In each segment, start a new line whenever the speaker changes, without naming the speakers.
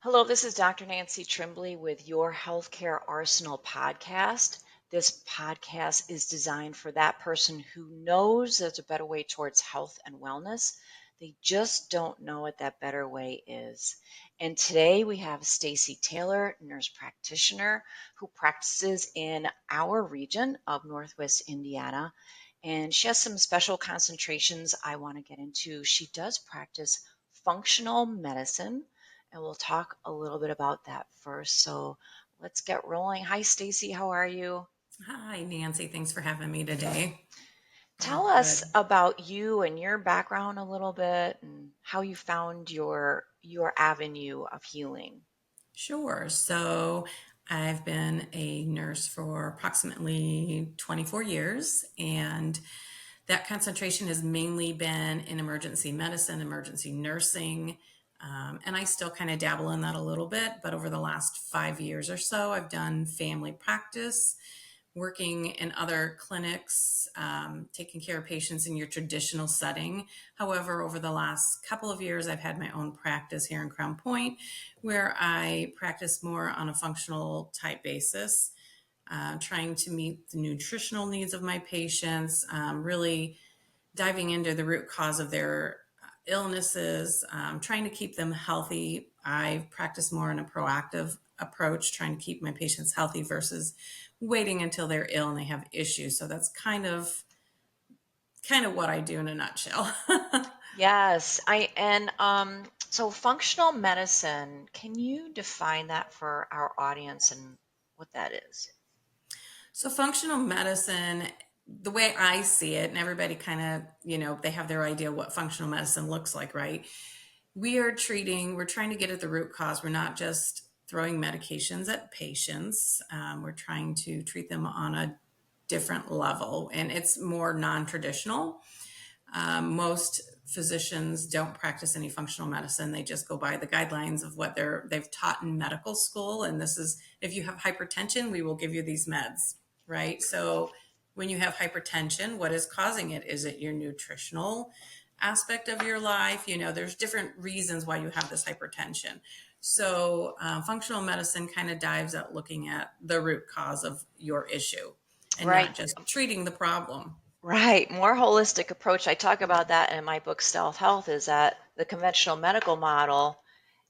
Hello, this is Dr. Nancy Trimbley with your Healthcare Arsenal podcast. This podcast is designed for that person who knows there's a better way towards health and wellness. They just don't know what that better way is. And today we have Stacy Taylor, nurse practitioner, who practices in our region of Northwest Indiana. And she has some special concentrations I want to get into. She does practice functional medicine, and we'll talk a little bit about that first. So let's get rolling. Hi, Stacy. How are you?
Hi, Nancy. Thanks for having me today.
Tell us
Good.
about you and your background a little bit and how you found your avenue of healing.
Sure. So I've been a nurse for approximately 24 years, and that concentration has mainly been in emergency medicine, emergency nursing. And I still kind of dabble in that a little bit, but over the last 5 years or so, I've done family practice, working in other clinics, taking care of patients in your traditional setting. However, over the last couple of years, I've had my own practice here in Crown Point where I practice more on a functional type basis, trying to meet the nutritional needs of my patients, really diving into the root cause of their illnesses, trying to keep them healthy. I practice more in a proactive approach, trying to keep my patients healthy versus waiting until they're ill and they have issues. So that's kind of what I do in a nutshell.
Yes, I and so functional medicine, can you define that for our audience and what that is?
So functional medicine, the way I see it, and everybody kind of, they have their idea what functional medicine looks like, right? We're trying to get at the root cause. We're not just throwing medications at patients. We're trying to treat them on a different level, and it's more non-traditional. Most physicians don't practice any functional medicine. They just go by the guidelines of what they've taught in medical school. And this is, if you have hypertension, we will give you these meds, right? So when you have hypertension, what is causing it? Is it your nutritional aspect of your life? There's different reasons why you have this hypertension. So functional medicine kind of dives at looking at the root cause of your issue and
Right.
not just treating the problem.
Right, more holistic approach. I talk about that in my book, Stealth Health, is that the conventional medical model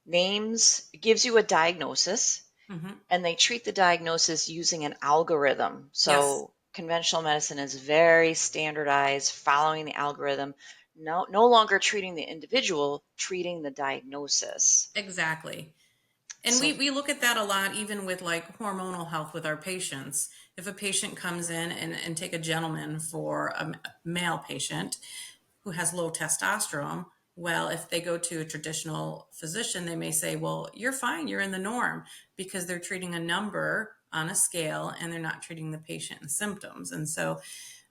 gives you a diagnosis,
Hmm.
and they treat the diagnosis using an algorithm.
Yes.
So conventional medicine is very standardized, following the algorithm, no longer treating the individual, treating the diagnosis.
Exactly. And
So
we look at that a lot, even with like hormonal health with our patients. If a patient comes in and take a gentleman for a male patient who has low testosterone, well, if they go to a traditional physician, they may say, well, you're fine, you're in the norm, because they're treating a number on a scale and they're not treating the patient and symptoms. And so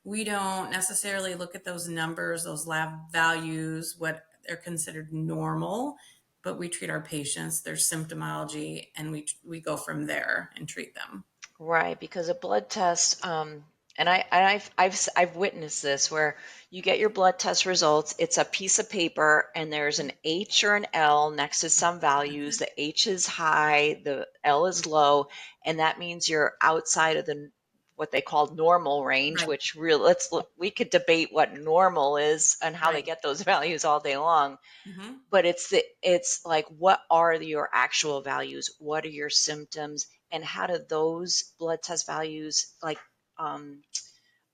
we don't necessarily look at those numbers, those lab values, what they're considered normal, but we treat our patients, their symptomology, and we go from there and treat them.
right, because a blood test, I've witnessed this where you get your blood test results. It's a piece of paper, and there's an H or an L next to some values. The H is high, the L is low, and that means you're outside of the what they call normal range.
Right,
Which really, let's look. We could debate what normal is and how they
right.
get those values all day long.
Hmm.
But it's like, what are your actual values? What are your symptoms? And how do those blood test values, like, um,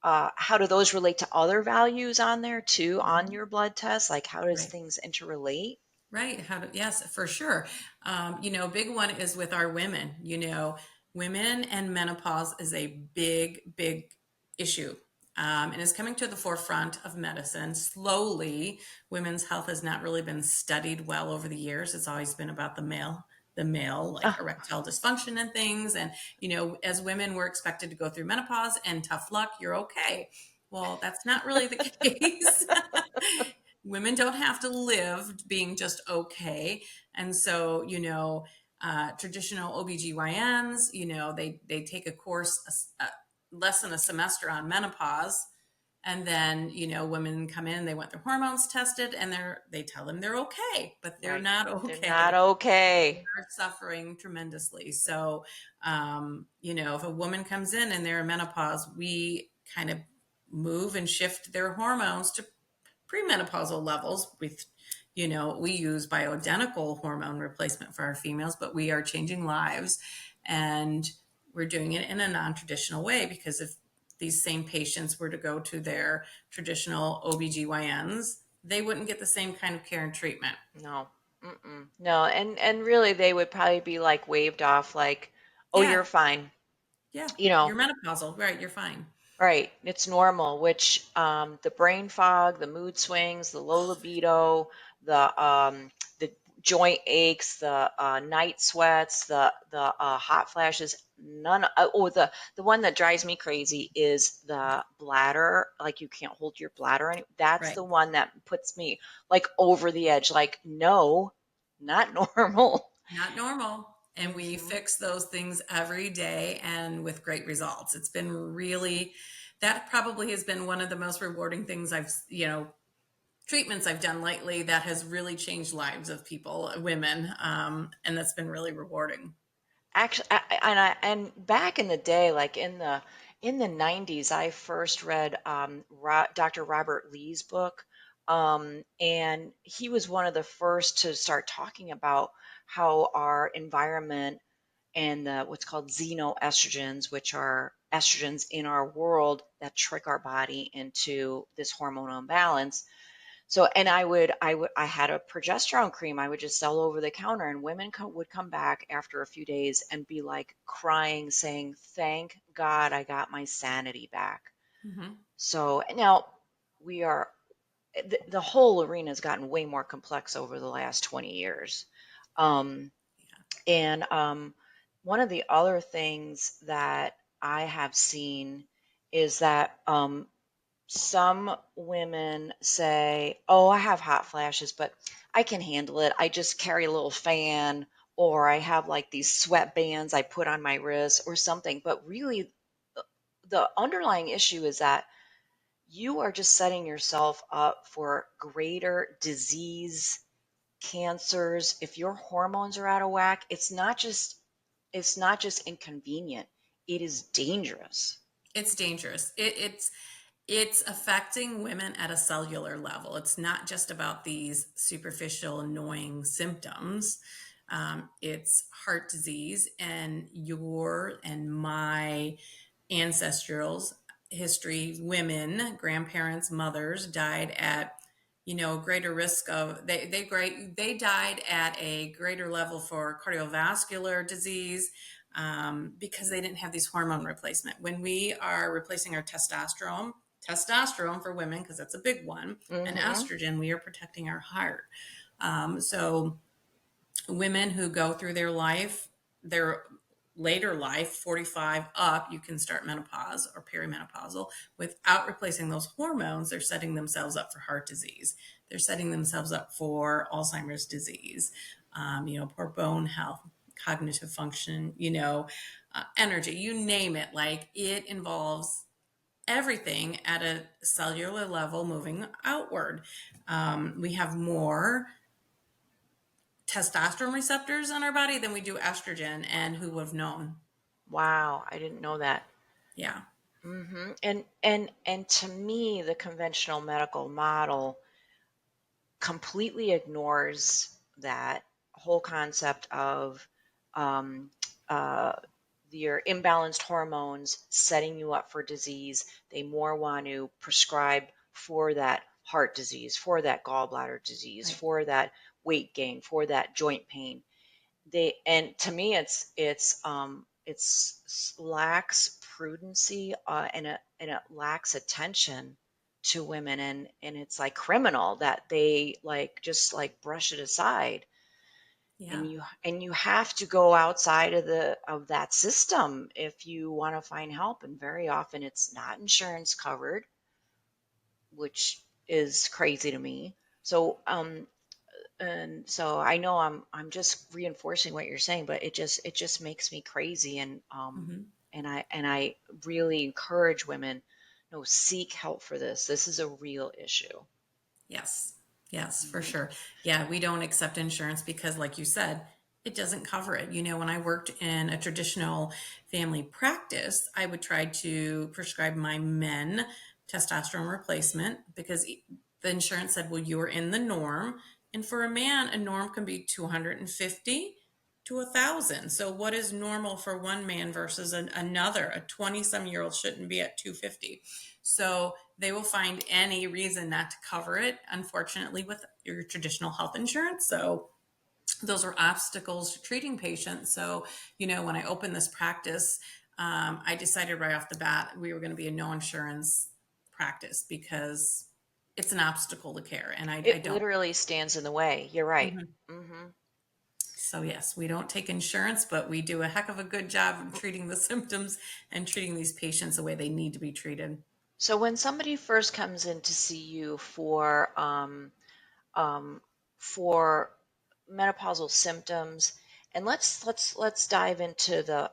how do those relate to other values on there too, on
Hmm.
your blood test? Like, how does
Right.
things interrelate?
Right. Yes, for sure. Big one is with our women. Women and menopause is a big, big issue. And is coming to the forefront of medicine slowly. Women's health has not really been studied well over the years. It's always been about the male, like
Uh,
erectile dysfunction and things. And, as women, we're expected to go through menopause and tough luck, you're okay. Well, that's not really the case. Women don't have to live being just okay. And so, traditional OBGYNs, they take a course, less than a semester on menopause. And then, women come in, they want their hormones tested, and they tell them they're okay, but they're
Right.
not
They're
okay.
not okay.
They're suffering tremendously. So, if a woman comes in and they're in menopause, we kind of move and shift their hormones to premenopausal levels with, we use bioidentical hormone replacement for our females, but we are changing lives, and we're doing it in a non-traditional way, because if these same patients were to go to their traditional OBGYNs, they wouldn't get the same kind of care and treatment.
No. Mm-mm. No, and really they would probably be like waved off like, "Oh,
Yeah,
you're fine."
yeah,
You know,
you're menopausal, right? You're fine.
right. It's normal, which the brain fog, the mood swings, the low libido, the joint aches, the night sweats, the hot flashes, the one that drives me crazy is the bladder, like you can't hold your bladder that's
Right.
the one that puts me like over the edge, like no, not normal.
Not normal. And we
Hmm.
fix those things every day and with great results. It's been really, that probably has been one of the most rewarding things treatments I've done lately that has really changed lives of people, women. And that's been really rewarding.
Actually, and back in the day, like in the 90s, I first read Dr. Robert Lee's book, and he was one of the first to start talking about how our environment and what's called xenoestrogens, which are estrogens in our world that trick our body into this hormonal imbalance. So, and I had a progesterone cream I would just sell over the counter, and women would come back after a few days and be like crying, saying, "Thank God I got my sanity back."
Mm-hmm.
So now we are, the whole arena has gotten way more complex over the last 20 years. Um, and one of the other things that I have seen is that some women say, "Oh, I have hot flashes, but I can handle it. I just carry a little fan, or I have like these sweatbands I put on my wrists or something." But really, the underlying issue is that you are just setting yourself up for greater disease, cancers. If your hormones are out of whack, it's not just inconvenient. It is dangerous.
It's dangerous. It's affecting women at a cellular level. It's not just about these superficial, annoying symptoms. It's heart disease, and your and my ancestrals history, women, grandparents, mothers died at greater risk of they died at a greater level for cardiovascular disease, because they didn't have these hormone replacement. When we are replacing our testosterone for women, because that's a big one, and
Hmm.
estrogen, we are protecting our heart. So women who go through their later life, 45 up, you can start menopause or perimenopausal without replacing those hormones. They're setting themselves up for heart disease. They're setting themselves up for Alzheimer's disease, poor bone health, cognitive function, energy, you name it. Like, it involves everything at a cellular level moving outward. We have more testosterone receptors in our body than we do estrogen, and who would have known?
Wow, I didn't know that.
Yeah.
And to me, the conventional medical model completely ignores that whole concept of um, uh, your imbalanced hormones setting you up for disease. They more want to prescribe for that heart disease, for that gallbladder disease,
Right.
for that weight gain, for that joint pain. And to me it's lacks prudency, and it lacks attention to women, and it's like criminal that they like just like brush it aside,
Yeah.
and you have to go outside of that system if you want to find help, and very often it's not insurance covered, which is crazy to me. So I know I'm just reinforcing what you're saying, but it just makes me crazy, and
Hmm.
I really encourage women No, seek help for this. This is a real issue.
Yes. Yes, for
Mhm.
sure. Yeah, we don't accept insurance because, like you said, it doesn't cover it. When I worked in a traditional family practice, I would try to prescribe my men testosterone replacement because the insurance said, well, you are in the norm. And for a man, a norm can be 250 to 1,000. So, what is normal for one man versus another? A 20-some-year-old shouldn't be at 250. So, they will find any reason not to cover it, unfortunately, with your traditional health insurance. So, those are obstacles to treating patients. So, when I opened this practice, I decided right off the bat we were going to be a no insurance practice because it's an obstacle to care. And I
It
don't.
literally stands in the way. You're right.
Mhm.
Hmm.
So, yes, we don't take insurance, but we do a heck of a good job of treating the symptoms and treating these patients the way they need to be treated.
So when somebody first comes in to see you um, for menopausal symptoms, and let's dive into the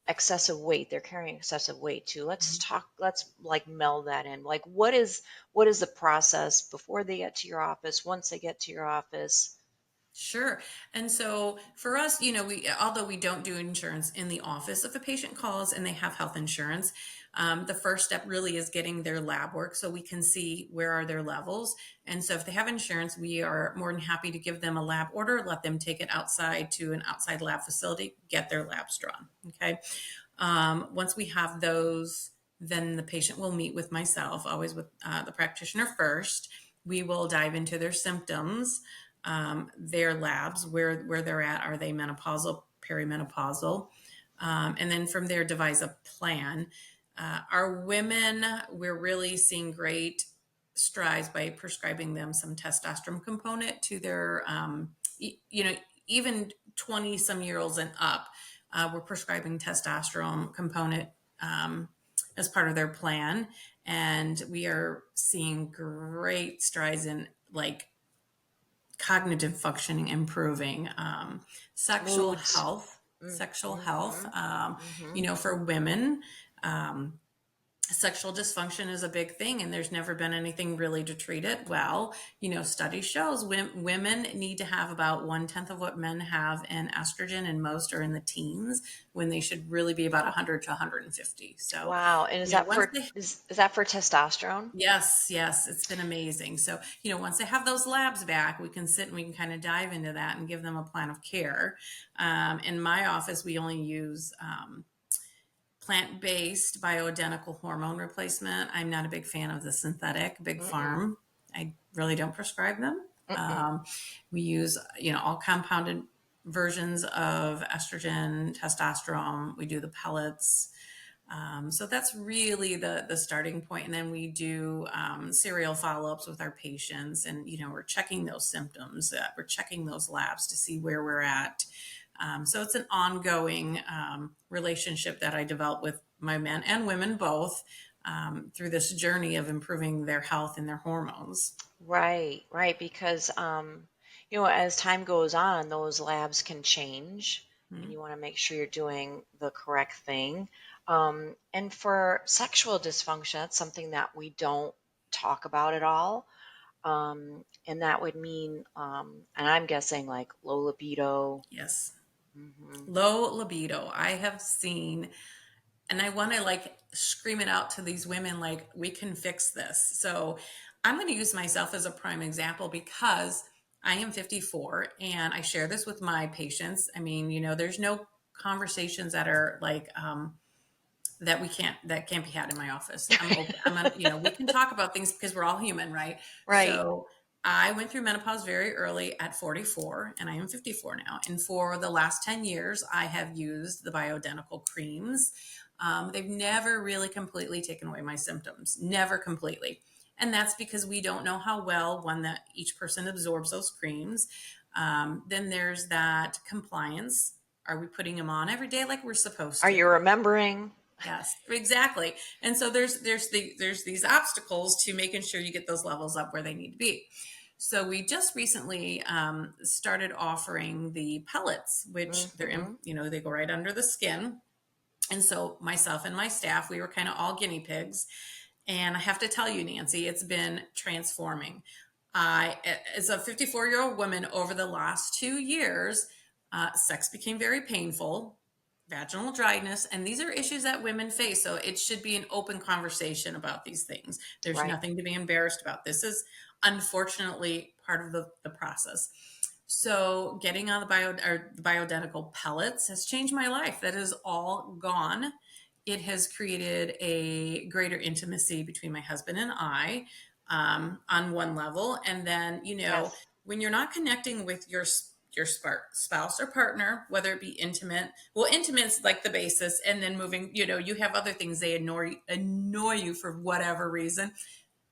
excessive weight. They're carrying excessive weight too. Let's talk. Let's like meld that in. Like, what is the process before they get to your office? Once they get to your office?
Sure. And so for us, although we don't do insurance in the office, if a patient calls and they have health insurance, the first step really is getting their lab work so we can see where are their levels. And so if they have insurance, we are more than happy to give them a lab order, let them take it outside to an outside lab facility, get their labs drawn. Okay. Once we have those, then the patient will meet with myself, always with the practitioner first. We will dive into their symptoms, their labs, where they're at. Are they menopausal, perimenopausal? And then from there, devise a plan. Our women, we're really seeing great strides by prescribing them some testosterone component to their, even 20 some year olds and up. We're prescribing testosterone component as part of their plan. And we are seeing great strides in like cognitive functioning improving, sexual
Moods.
health, sexual health,
Mm-hmm. Mm-hmm.
for women. Um, Sexual dysfunction is a big thing and there's never been anything really to treat it well. Study shows women need to have about 1/10 of what men have in estrogen, and most are in the teens when they should really be about 100 to 150. So
Wow. And is that
once
for
they
is that for testosterone?
Yes, yes, it's been amazing. So, once they have those labs back, we can sit and we can kind of dive into that and give them a plan of care. In my office, we only use plant-based bioidentical hormone replacement. I'm not a big fan of the synthetic big
Mm-mm.
farm. I really don't prescribe them.
Mm-mm.
Um, we use, all compounded versions of estrogen, testosterone. We do the pellets. So that's really the starting point. And then we do serial follow-ups with our patients, and we're checking those symptoms, we're checking those labs to see where we're at. So it's an ongoing relationship that I develop with my men and women both, through this journey of improving their health and their hormones.
Right, right. Because as time goes on, those labs can change, and
Mhm.
you want to make sure you're doing the correct thing. And for sexual dysfunction, that's something that we don't talk about at all. And that would mean, and I'm guessing like low libido.
Yes.
Hmm.
Low libido. I have seen, and I want to like scream it out to these women like, we can fix this. So I'm going to use myself as a prime example because I am 54 and I share this with my patients. I mean, there's no conversations that are like, that can't be had in my office. I'm open. We can talk about things because we're all human, right?
Right.
So I went through menopause very early at 44 and I am 54 now. And for the last 10 years, I have used the bioidentical creams. They've never really completely taken away my symptoms, never completely. And that's because we don't know how well that each person absorbs those creams. Then there's that compliance. Are we putting them on every day like we're supposed
Are you
to?
remembering?
Yes, exactly. And so there's these obstacles to making sure you get those levels up where they need to be. So we just recently started offering the pellets, which
Hmm.
they go right under the skin. And so myself and my staff, we were kind of all guinea pigs. And I have to tell you, Nancy, it's been transforming. I, as a 54-year-old woman, over the last 2 years, sex became very painful, vaginal dryness, and these are issues that women face. So it should be an open conversation about these things. There's
Right.
nothing to be embarrassed about. This is unfortunately part of the process. So getting on the bioidentical pellets has changed my life. That is all gone. It has created a greater intimacy between my husband and I, on one level. And then,
Yes.
when you're not connecting with your spouse or partner, whether it be intimate, well, intimate's like the basis, and then moving, you have other things they annoy you for whatever reason.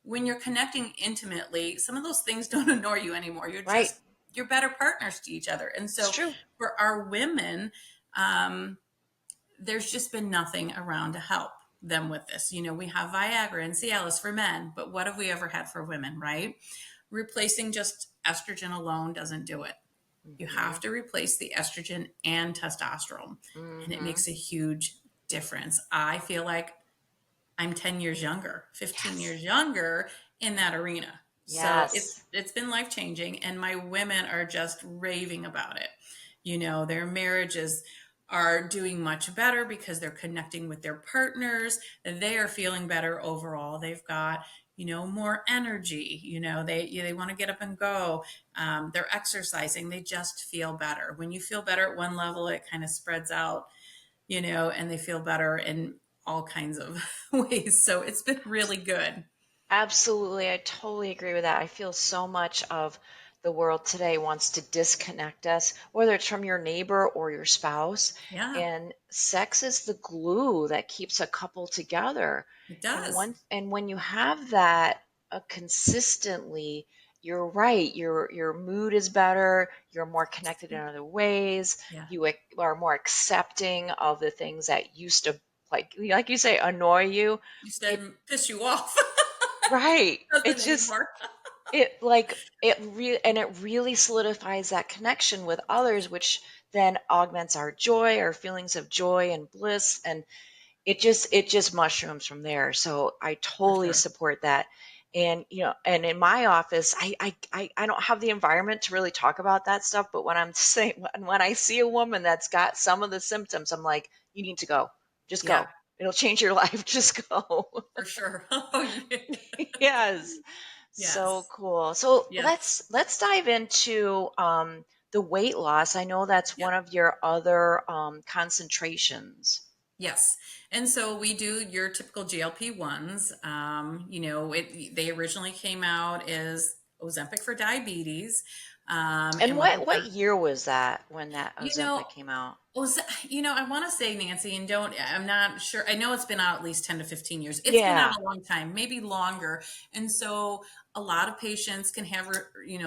When you're connecting intimately, some of those things don't annoy you anymore.
Right.
You're better partners to each other. And
It's
so
true.
for our women, um, there's just been nothing around to help them with this. We have Viagra and Cialis for men, but what have we ever had for women, right? Replacing just estrogen alone doesn't do it. You have
Hmm.
to replace the estrogen and testosterone, and it
Hmm.
makes a huge difference. I feel like I'm 10 years younger, 15
Yes.
years younger in that arena. So
Yes.
it's been life changing, and my women are just raving about it. Their marriages are doing much better because they're connecting with their partners. They are feeling better overall. They've got more energy. They want to get up and go. They're exercising. They just feel better. When you feel better at one level, it kind of spreads out, and they feel better in all kinds of ways. So it's been really good.
Absolutely. I totally agree with that. I feel so much of the world today wants to disconnect us, whether it's from your neighbor or your spouse.
Yeah,
And sex is the glue that keeps a couple together.
it
And
does.
when you have that consistently, you're right. Your mood is better. You're more connected in other ways.
Yeah.
Are more accepting of the things that used to, like you say, annoy you.
You
It
said piss you off.
Right.
Doesn't
It's just
anymore.
it really solidifies that connection with others, which then augments our joy, our feelings of joy and bliss, and it just mushrooms from there. So I
For
totally
sure.
support that. And and in my office, I don't have the environment to really talk about that stuff, but when I'm saying when I see a woman that's got some of the symptoms, I'm like, you need to go. Just
Yeah,
go. It'll change your life. Just go.
for sure. Oh, yeah.
Yes. So
Yes.
cool. So
Yes.
let's dive into the weight loss. I know that's
Yep.
one of your other concentrations.
Yes. And so we do your typical GLP-1s. They originally came out as Ozempic for diabetes.
And
And what they
what
found,
year was that when that
you know,
Ozempic came out?
Was I want to say, Nancy, and I'm not sure. I know it's been out at least 10 to 15 years. It's been out
Yeah.
a long time, maybe longer. And so a lot of patients can have,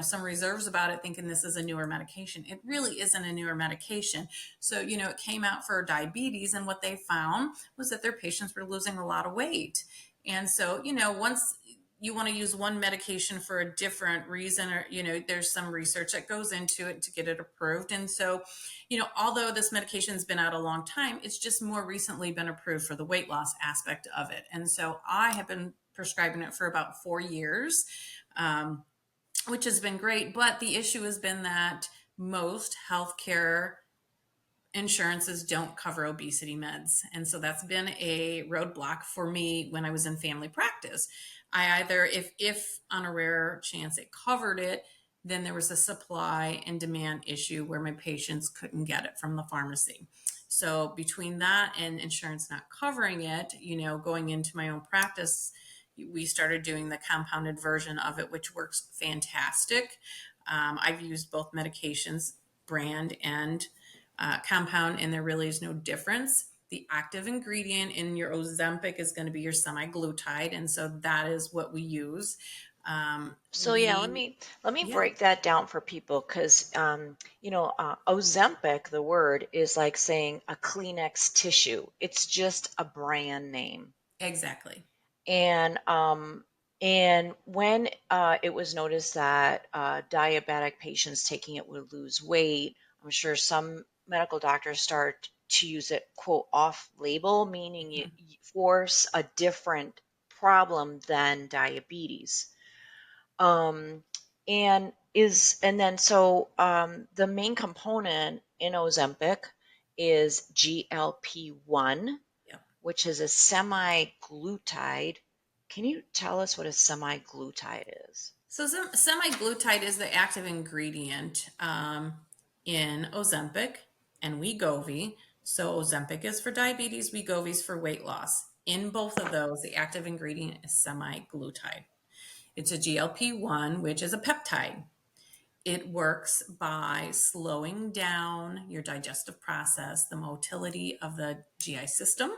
some reserves about it, thinking this is a newer medication. It really isn't a newer medication. So, it came out for diabetes, and what they found was that their patients were losing a lot of weight. And so, once you want to use one medication for a different reason, or, there's some research that goes into it to get it approved. And so, although this medication's been out a long time, it's just more recently been approved for the weight loss aspect of it. And so I have been prescribing it for about 4 years, um, which has been great. But the issue has been that most healthcare insurances don't cover obesity meds. And so that's been a roadblock for me when I was in family practice. I either, if on a rare chance it covered it, then there was a supply and demand issue where my patients couldn't get it from the pharmacy. So between that and insurance not covering it, going into my own practice, we started doing the compounded version of it, which works fantastic. I've used both medications, brand and compound, and there really is no difference. The active ingredient in your Ozempic is going to be your semi-glutide, and so that is what we use.
So yeah,
We,
let me
yeah,
break that down for people because Ozempic, the word is like saying a Kleenex tissue. It's just a brand name.
exactly.
And when it was noticed that diabetic patients taking it would lose weight, I'm sure some medical doctors start to use it quote off label, meaning you force a different problem than diabetes. Um, and the main component in Ozempic is GLP-1,
Yep.
which is a semi-glutide. Can you tell us what a semi-glutide is?
So semaglutide is the active ingredient in Ozempic and Wegovy. So Ozempic is for diabetes, Wegovy is for weight loss. In both of those, the active ingredient is semaglutide. It's a GLP-1, which is a peptide. It works by slowing down your digestive process, the motility of the GI system.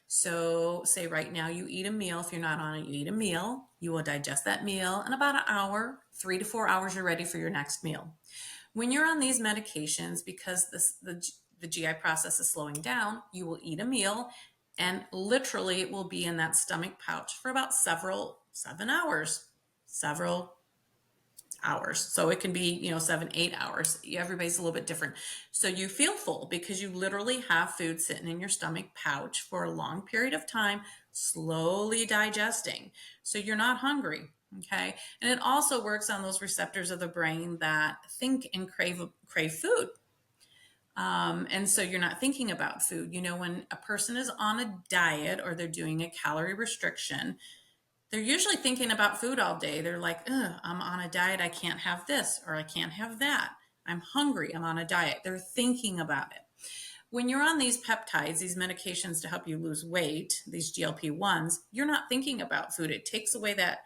So, say right now you eat a meal. If you're not on it, you eat a meal. You will digest that meal in about an hour, 3 to 4 hours, you're ready for your next meal. When you're on these medications, because the GI process is slowing down, you will eat a meal and literally it will be in that stomach pouch for about 7 hours, several hours. So it can be, 7, 8 hours. Everybody's a little bit different. So you feel full because you literally have food sitting in your stomach pouch for a long period of time, slowly digesting. So you're not hungry. Okay. And it also works on those receptors of the brain that think and crave food. And so you're not thinking about food. When a person is on a diet or they're doing a calorie restriction, they're usually thinking about food all day. They're like, ugh, I'm on a diet. I can't have this or I can't have that. I'm hungry. I'm on a diet. They're thinking about it. When you're on these peptides, these medications to help you lose weight, these GLP-1s, you're not thinking about food. It takes away that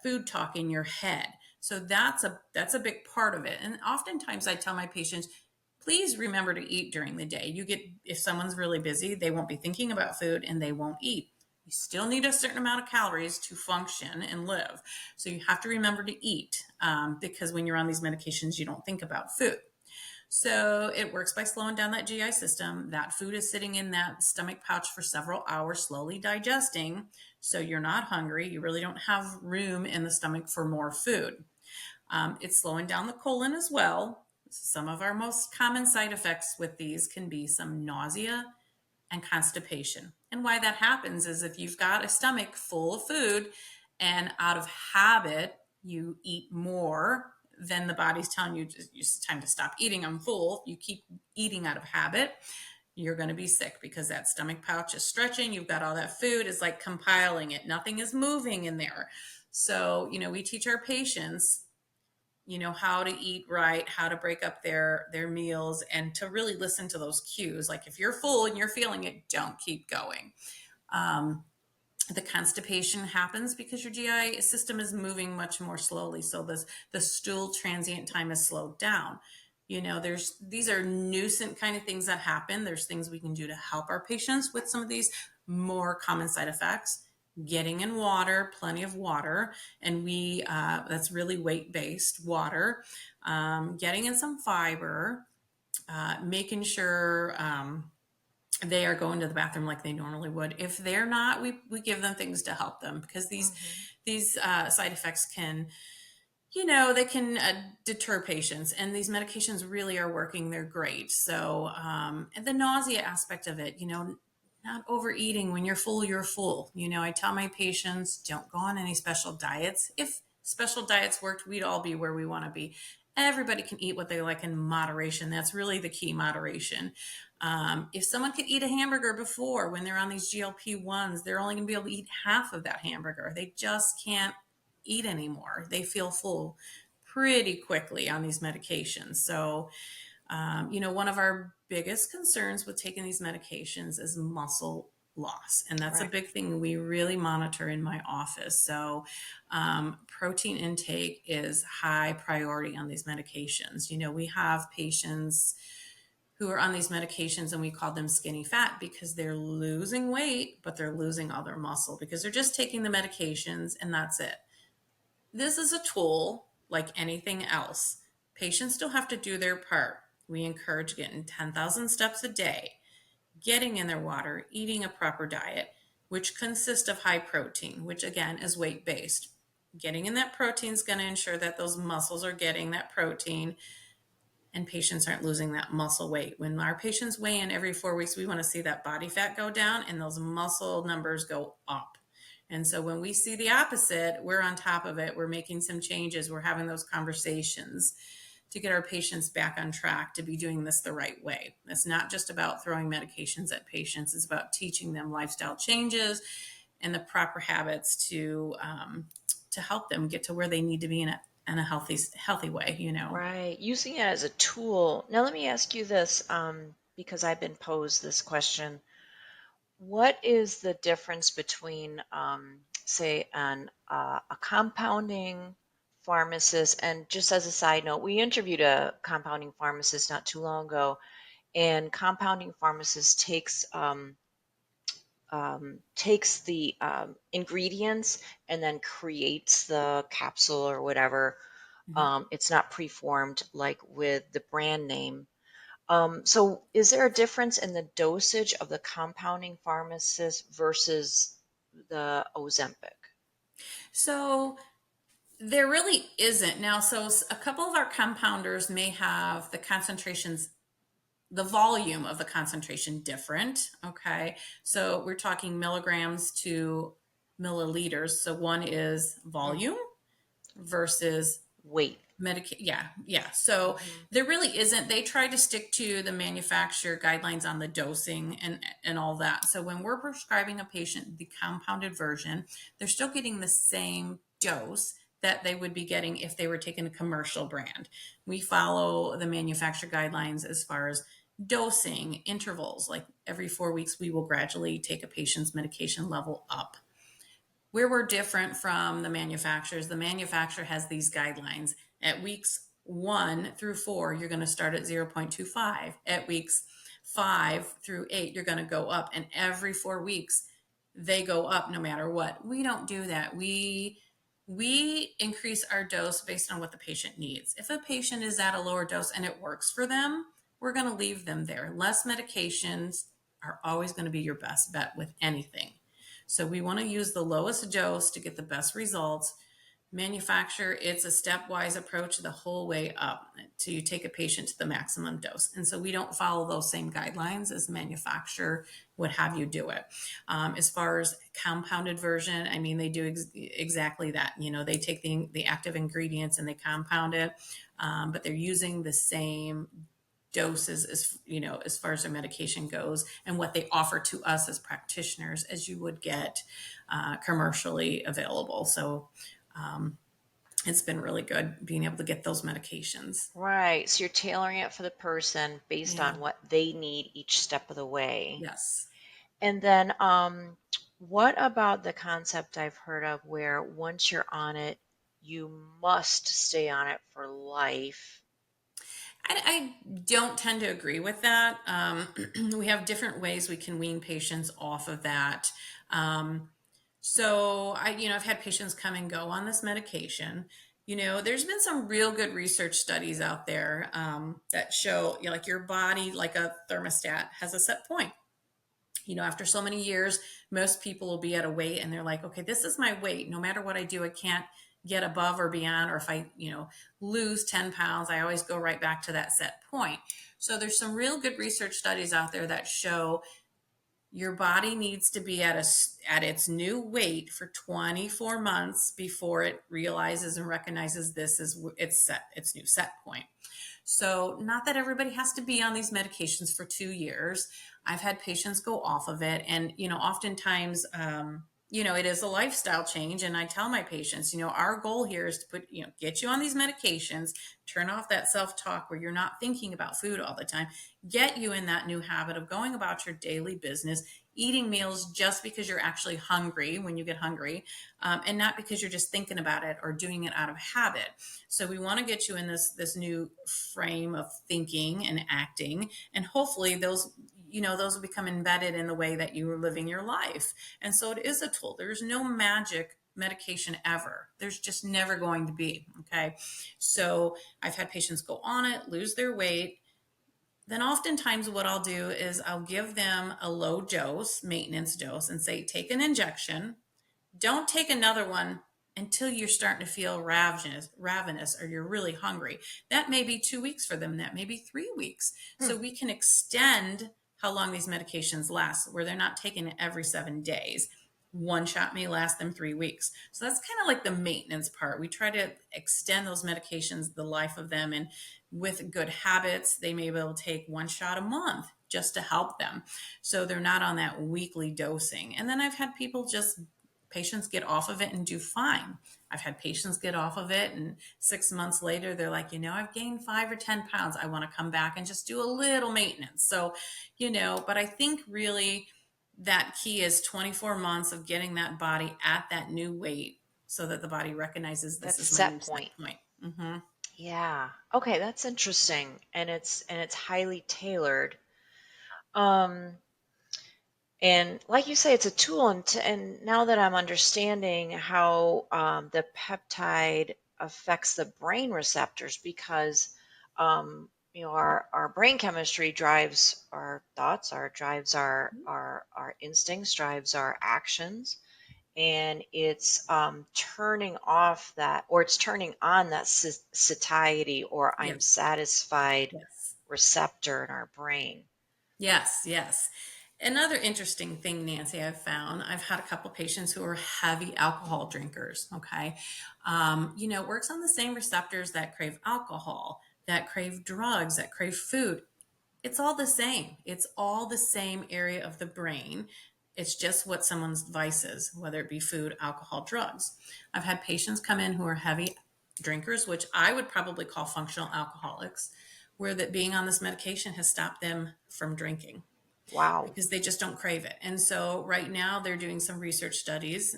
food talk in your head. So that's a big part of it. And oftentimes I tell my patients, please remember to eat during the day. If someone's really busy, they won't be thinking about food and they won't eat. You still need a certain amount of calories to function and live. So you have to remember to eat because when you're on these medications, you don't think about food. So it works by slowing down that GI system. That food is sitting in that stomach pouch for several hours, slowly digesting. So you're not hungry. You really don't have room in the stomach for more food. It's slowing down the colon as well. Some of our most common side effects with these can be some nausea and constipation. And why that happens is if you've got a stomach full of food and out of habit, you eat more than the body's telling you it's time to stop eating. I'm full. You keep eating out of habit. You're going to be sick because that stomach pouch is stretching. You've got all that food is like compiling it. Nothing is moving in there. So, we teach our patients how to eat right, how to break up their meals, and to really listen to those cues. Like if you're full and you're feeling it, don't keep going. The constipation happens because your GI system is moving much more slowly. So the stool transient time is slowed down. These are nuisance kind of things that happen. There's things we can do to help our patients with some of these more common side effects. Getting in water, plenty of water, and that's really weight-based water. Getting in some fiber, making sure they are going to the bathroom like they normally would. If they're not, we give them things to help them because these side effects can, they can deter patients, and these medications really are working. They're great. So, and the nausea aspect of it, not overeating. When you're full, you're full. I tell my patients, don't go on any special diets. If special diets worked, we'd all be where we want to be. Everybody can eat what they like in moderation. That's really the key, moderation. If someone could eat a hamburger before, when they're on these GLP-1s, they're only going to be able to eat half of that hamburger. They just can't eat anymore. They feel full pretty quickly on these medications. So, one of our biggest concerns with taking these medications is muscle loss. And that's a big thing we really monitor in my office. So, protein intake is high priority on these medications. We have patients who are on these medications and we call them skinny fat because they're losing weight, but they're losing all their muscle because they're just taking the medications and that's it. This is a tool like anything else. Patients still have to do their part. We encourage getting 10,000 steps a day, getting in their water, eating a proper diet, which consists of high protein, which again is weight-based. Getting in that protein is going to ensure that those muscles are getting that protein and patients aren't losing that muscle weight. When our patients weigh in every 4 weeks, we want to see that body fat go down and those muscle numbers go up. And so when we see the opposite, we're on top of it. We're making some changes. We're having those conversations to get our patients back on track to be doing this the right way. It's not just about throwing medications at patients. It's about teaching them lifestyle changes and the proper habits to help them get to where they need to be in a healthy way.
Right. Using it as a tool. Now, let me ask you this, because I've been posed this question. What is the difference between, say, a compounding pharmacist? And just as a side note, we interviewed a compounding pharmacist not too long ago, and compounding pharmacist takes the ingredients and then creates the capsule or whatever.
Mhm.
It's not preformed like with the brand name. So, is there a difference in the dosage of the compounding pharmacist versus the Ozempic?
So there really isn't now. So a couple of our compounders may have the concentrations, the volume of the concentration different. Okay. So we're talking milligrams to milliliters. So one is
Mm,
volume versus
wait.
yeah. So
Hmm.
there really isn't. They try to stick to the manufacturer guidelines on the dosing and all that. So when we're prescribing a patient the compounded version, they're still getting the same dose that they would be getting if they were taking a commercial brand. We follow the manufacturer guidelines as far as dosing intervals. Like every 4 weeks, we will gradually take a patient's medication level up. Where we're different from the manufacturer has these guidelines. At weeks 1 through 4, you're going to start at 0.25. At weeks 5 through 8, you're going to go up. And every 4 weeks, they go up no matter what. We don't do that. We increase our dose based on what the patient needs. If a patient is at a lower dose and it works for them, we're going to leave them there. Less medications are always going to be your best bet with anything. So we want to use the lowest dose to get the best results. Manufacture, it's a stepwise approach the whole way up to you take a patient to the maximum dose. And so we don't follow those same guidelines as the manufacturer would have you do it. As far as compounded version, I mean, they do exactly that. They take the active ingredients and they compound it, but they're using the same doses as far as their medication goes and what they offer to us as practitioners as you would get commercially available. So it's been really good being able to get those medications.
Right. So you're tailoring it for the person based
Yeah.
on what they need each step of the way.
Yes.
And then, what about the concept I've heard of where once you're on it, you must stay on it for life?
I don't tend to agree with that. We have different ways we can wean patients off of that. So I've had patients come and go on this medication. There's been some real good research studies out there that show, like your body, like a thermostat, has a set point. After so many years, most people will be at a weight and they're like, okay, this is my weight. No matter what I do, I can't get above or beyond. Or if I, lose 10 pounds, I always go right back to that set point. So there's some real good research studies out there that show your body needs to be at its new weight for 24 months before it realizes and recognizes this is its new set point. So, not that everybody has to be on these medications for 2 years. I've had patients go off of it, and oftentimes, it is a lifestyle change. And I tell my patients, our goal here is to get you on these medications, turn off that self-talk where you're not thinking about food all the time, get you in that new habit of going about your daily business, eating meals just because you're actually hungry when you get hungry, and not because you're just thinking about it or doing it out of habit. So we want to get you in this new frame of thinking and acting, and hopefully those will become embedded in the way that you are living your life. And so it is a tool. There's no magic medication ever. There's just never going to be. Okay. So I've had patients go on it, lose their weight. Then oftentimes what I'll do is I'll give them a low dose, maintenance dose, and say, take an injection. Don't take another one until you're starting to feel ravenous, or you're really hungry. That may be 2 weeks for them. That may be 3 weeks.
Hmm.
So we can extend how long these medications last, where they're not taking it every 7 days. one shot may last them 3 weeks. So that's kind of like the maintenance part. We try to extend those medications, the life of them. And with good habits, they may be able to take one shot a month just to help them. So they're not on that weekly dosing. And then I've had patients get off of it and do fine. I've had patients get off of it, and 6 months later, they're like, I've gained 5 or 10 pounds. I want to come back and just do a little maintenance. So, but I think really that key is 24 months of getting that body at that new weight so that the body recognizes this
That
is my
set
new set
point.
point. Mm-hmm.
Yeah. Okay, that's interesting. And it's highly tailored. Um, and like you say, it's a tool. And now that I'm understanding how the peptide affects the brain receptors, because our brain chemistry drives our thoughts, drives our instincts, drives our actions, and it's turning off that, or it's turning on that satiety, or I'm
Yes.
satisfied
Yes.
receptor in our brain.
Yes, yes. Another interesting thing, Nancy, I've had a couple patients who are heavy alcohol drinkers. Okay. It works on the same receptors that crave alcohol, that crave drugs, that crave food. It's all the same. It's all the same area of the brain. It's just what someone's vice is, whether it be food, alcohol, drugs. I've had patients come in who are heavy drinkers, which I would probably call functional alcoholics, where that being on this medication has stopped them from drinking
Wow.
because they just don't crave it. And so right now they're doing some research studies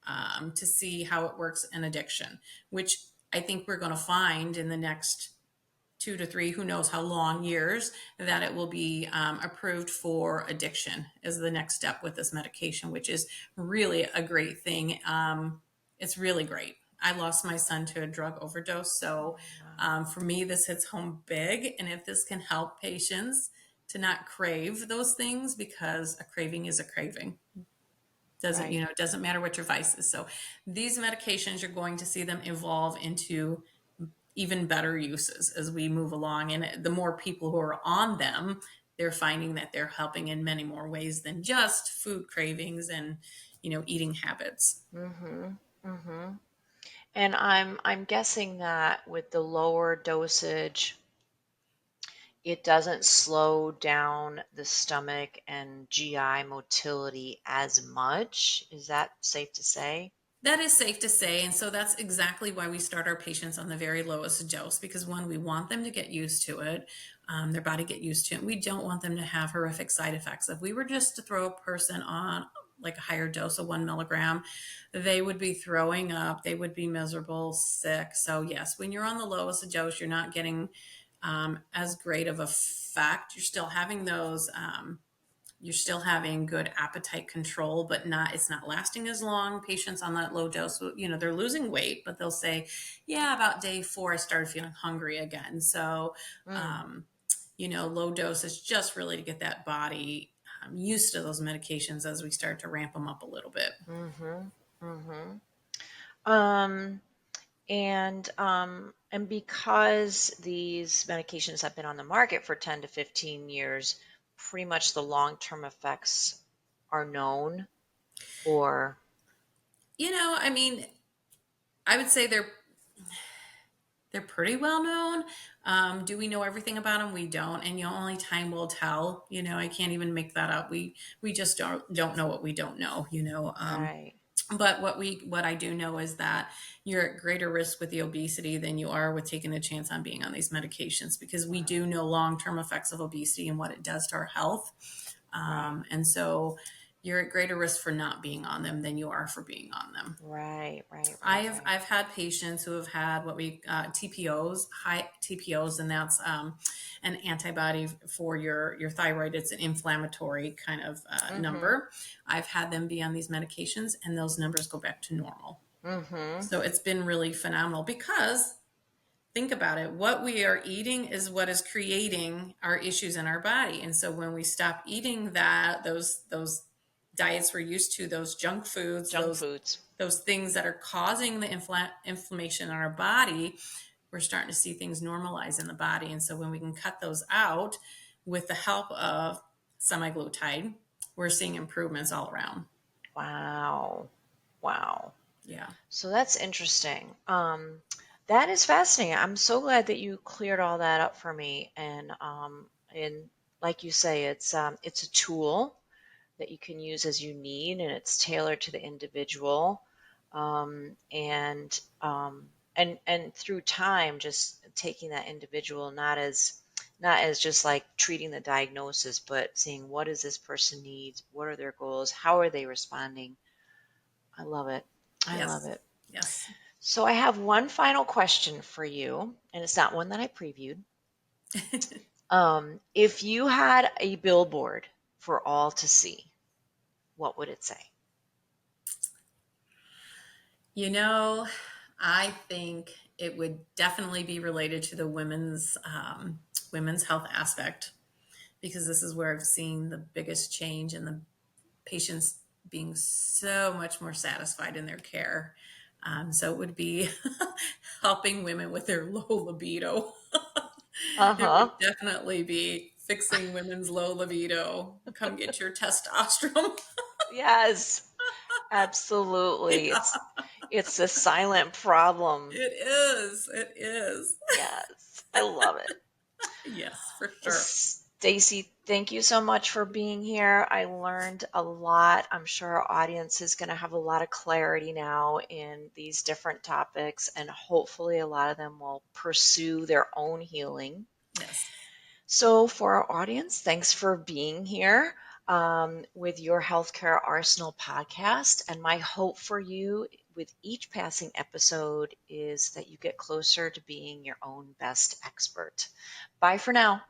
to see how it works in addiction, which I think we're going to find in the next 2 to 3, who knows how long, years, that it will be approved for addiction as the next step with this medication, which is really a great thing. It's really great. I lost my son to a drug overdose. So
Wow.
for me, this hits home big. And if this can help patients to not crave those things, because a craving is a craving.
Right.
It doesn't matter what your vice is. So these medications, you're going to see them evolve into even better uses as we move along. And the more people who are on them, they're finding that they're helping in many more ways than just food cravings and, eating habits.
Mm-hmm. Mm-hmm. And I'm guessing that with the lower dosage, it doesn't slow down the stomach and GI motility as much. Is that safe to say?
That is safe to say. And so that's exactly why we start our patients on the very lowest dose, because one, we want them to get used to it, their body get used to it. We don't want them to have horrific side effects. If we were just to throw a person on like a higher dose of 1 milligram, they would be throwing up, they would be miserable, sick. So yes, when you're on the lowest dose, you're not getting as great of a effect. You're still having those you're still having good appetite control, but it's not lasting as long. Patients on that low dose, they're losing weight, but they'll say, yeah, about day 4, I started feeling hungry again. So,
Mm.
um, low dose is just really to get that body used to those medications as we start to ramp them up a little bit.
Mm-hmm. Mm-hmm. Um, and because these medications have been on the market for 10 to 15 years, pretty much the long-term effects are known, or
I mean, I would say they're pretty well known. Do we know everything about them? We don't, and only time will tell. I can't even make that up. We just don't know what we don't know.
right.
But what I do know is that you're at greater risk with the obesity than you are with taking a chance on being on these medications, because we do know long term effects of obesity and what it does to our health.
Right.
And so you're at greater risk for not being on them than you are for being on them.
Right. Right. Right. Right.
I've had patients who have had what we TPOs, high TPOs, and that's an antibody for your thyroid. It's an inflammatory kind of
Mm-hmm.
number. I've had them be on these medications, and those numbers go back to normal.
Mm-hmm.
So it's been really phenomenal, because think about it. What we are eating is what is creating our issues in our body. And so when we stop eating those diets we're used to, those junk foods,
Junk foods.
those things that are causing the inflammation in our body, we're starting to see things normalize in the body. And so when we can cut those out with the help of semaglutide, we're seeing improvements all around.
Wow. Wow.
Yeah.
So that's interesting. That is fascinating. I'm so glad that you cleared all that up for me. And like you say, it's a tool that you can use as you need, and it's tailored to the individual. Um, and and through time, just taking that individual not as just like treating the diagnosis, but seeing what does this person need, what are their goals, how are they responding. I love it. I love
Yes.
it.
Yes.
So I have one final question for you, and it's not one that I previewed. If you had a billboard for all to see, what would it say?
You know, I think it would definitely be related to the women's health aspect, because this is where I've seen the biggest change in the patients being so much more satisfied in their care. So it would be helping women with their low libido. It
Uh-huh.
would definitely be fixing women's low libido. Come get your testosterone.
Yes, absolutely.
Yeah,
It's a silent problem.
it is. It is.
Yes, I love it.
Yes, for
Well,
sure.
Stacy, thank you so much for being here. I learned a lot. I'm sure our audience is going to have a lot of clarity now in these different topics, and hopefully, a lot of them will pursue their own healing.
Yes.
So, for our audience, thanks for being here with your Healthcare Arsenal podcast. And my hope for you with each passing episode is that you get closer to being your own best expert. Bye for now.